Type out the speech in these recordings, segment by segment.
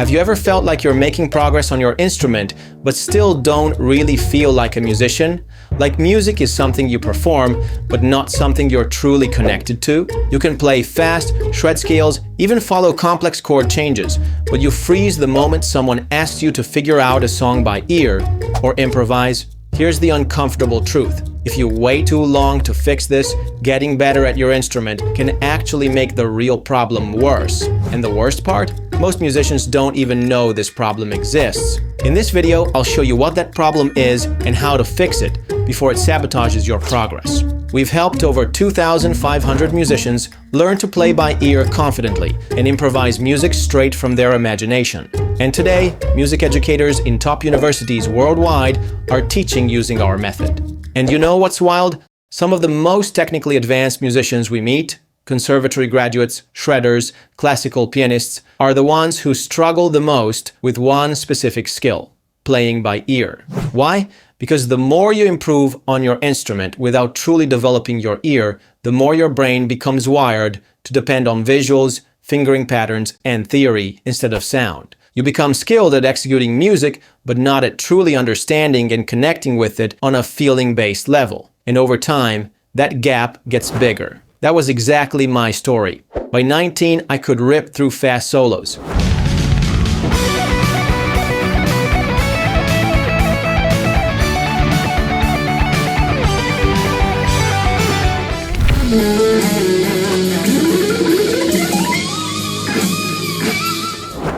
Have you ever felt like you're making progress on your instrument, but still don't really feel like a musician? Like music is something you perform, but not something you're truly connected to? You can play fast, shred scales, even follow complex chord changes, but you freeze the moment someone asks you to figure out a song by ear or improvise. Here's the uncomfortable truth. If you wait too long to fix this, getting better at your instrument can actually make the real problem worse. And the worst part? Most musicians don't even know this problem exists. In this video, I'll show you what that problem is and how to fix it before it sabotages your progress. We've helped over 2,500 musicians learn to play by ear confidently and improvise music straight from their imagination. And today, music educators in top universities worldwide are teaching using our method. And you know what's wild? Some of the most technically advanced musicians we meet, conservatory graduates, shredders, classical pianists, are the ones who struggle the most with one specific skill: playing by ear. Why? Because the more you improve on your instrument without truly developing your ear, the more your brain becomes wired to depend on visuals, fingering patterns, and theory instead of sound. You become skilled at executing music, but not at truly understanding and connecting with it on a feeling-based level. And over time, that gap gets bigger. That was exactly my story. By 19, I could rip through fast solos.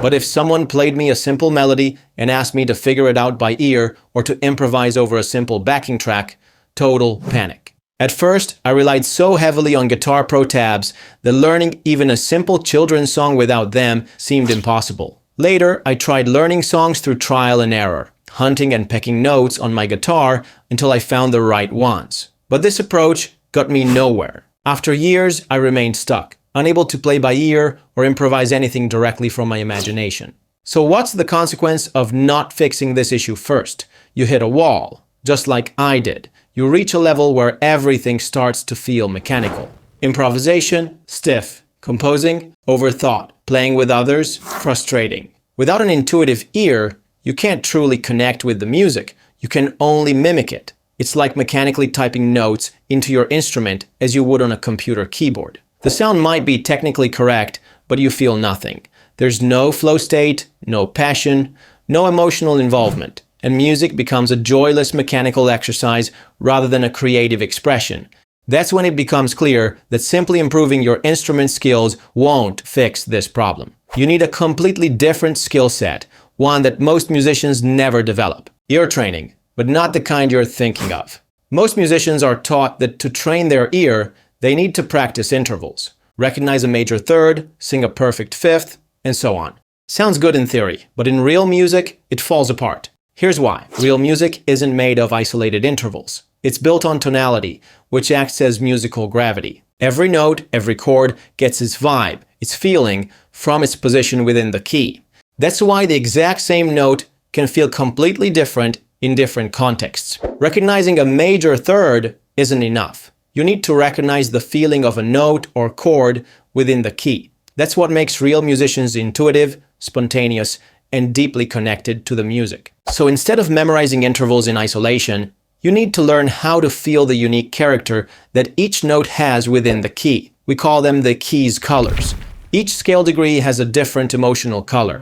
But if someone played me a simple melody and asked me to figure it out by ear or to improvise over a simple backing track, total panic. At first, I relied so heavily on Guitar Pro tabs that learning even a simple children's song without them seemed impossible. Later, I tried learning songs through trial and error, hunting and pecking notes on my guitar until I found the right ones. But this approach got me nowhere. After years, I remained stuck, unable to play by ear or improvise anything directly from my imagination. So what's the consequence of not fixing this issue first? You hit a wall, just like I did. You reach a level where everything starts to feel mechanical. Improvisation, stiff. Composing, overthought. Playing with others, frustrating. Without an intuitive ear, you can't truly connect with the music. You can only mimic it. It's like mechanically typing notes into your instrument as you would on a computer keyboard. The sound might be technically correct, but you feel nothing. There's no flow state, no passion, no emotional involvement, and music becomes a joyless mechanical exercise rather than a creative expression. That's when it becomes clear that simply improving your instrument skills won't fix this problem. You need a completely different skill set, one that most musicians never develop. Ear training, but not the kind you're thinking of. Most musicians are taught that to train their ear, they need to practice intervals, recognize a major third, sing a perfect fifth, and so on. Sounds good in theory, but in real music, it falls apart. Here's why. Real music isn't made of isolated intervals. It's built on tonality, which acts as musical gravity. Every note, every chord gets its vibe, its feeling, from its position within the key. That's why the exact same note can feel completely different in different contexts. Recognizing a major third isn't enough. You need to recognize the feeling of a note or chord within the key. That's what makes real musicians intuitive, spontaneous, and deeply connected to the music. So instead of memorizing intervals in isolation, you need to learn how to feel the unique character that each note has within the key. We call them the key's colors. Each scale degree has a different emotional color.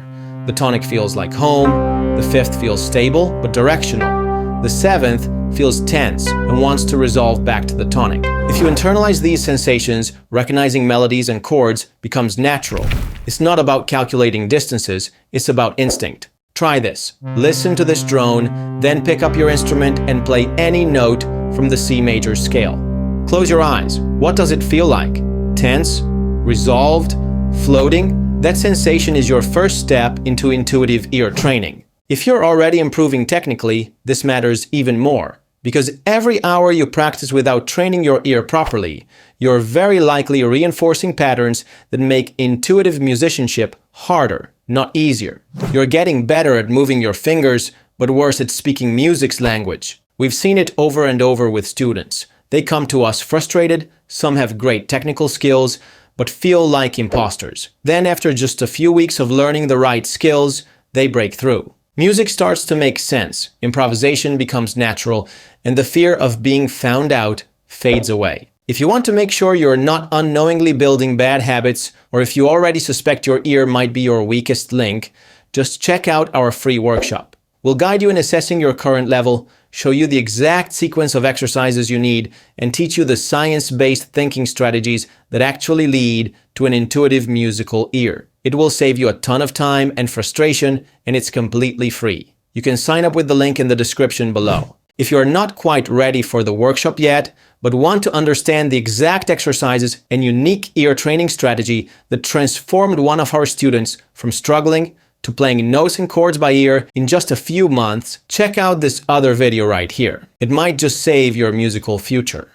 The tonic feels like home, the fifth feels stable but directional, the seventh feels tense and wants to resolve back to the tonic. If you internalize these sensations, recognizing melodies and chords becomes natural. It's not about calculating distances, it's about instinct. Try this. Listen to this drone, then pick up your instrument and play any note from the C major scale. Close your eyes. What does it feel like? Tense? Resolved? Floating? That sensation is your first step into intuitive ear training. If you're already improving technically, this matters even more. Because every hour you practice without training your ear properly, you're very likely reinforcing patterns that make intuitive musicianship harder, not easier. You're getting better at moving your fingers, but worse at speaking music's language. We've seen it over and over with students. They come to us frustrated, some have great technical skills, but feel like imposters. Then after just a few weeks of learning the right skills, they break through. Music starts to make sense, improvisation becomes natural, and the fear of being found out fades away. If you want to make sure you're not unknowingly building bad habits, or if you already suspect your ear might be your weakest link, just check out our free workshop. We'll guide you in assessing your current level, show you the exact sequence of exercises you need, and teach you the science-based thinking strategies that actually lead to an intuitive musical ear. It will save you a ton of time and frustration, and it's completely free. You can sign up with the link in the description below. If you're not quite ready for the workshop yet, but want to understand the exact exercises and unique ear training strategy that transformed one of our students from struggling to playing notes and chords by ear in just a few months, check out this other video right here. It might just save your musical future.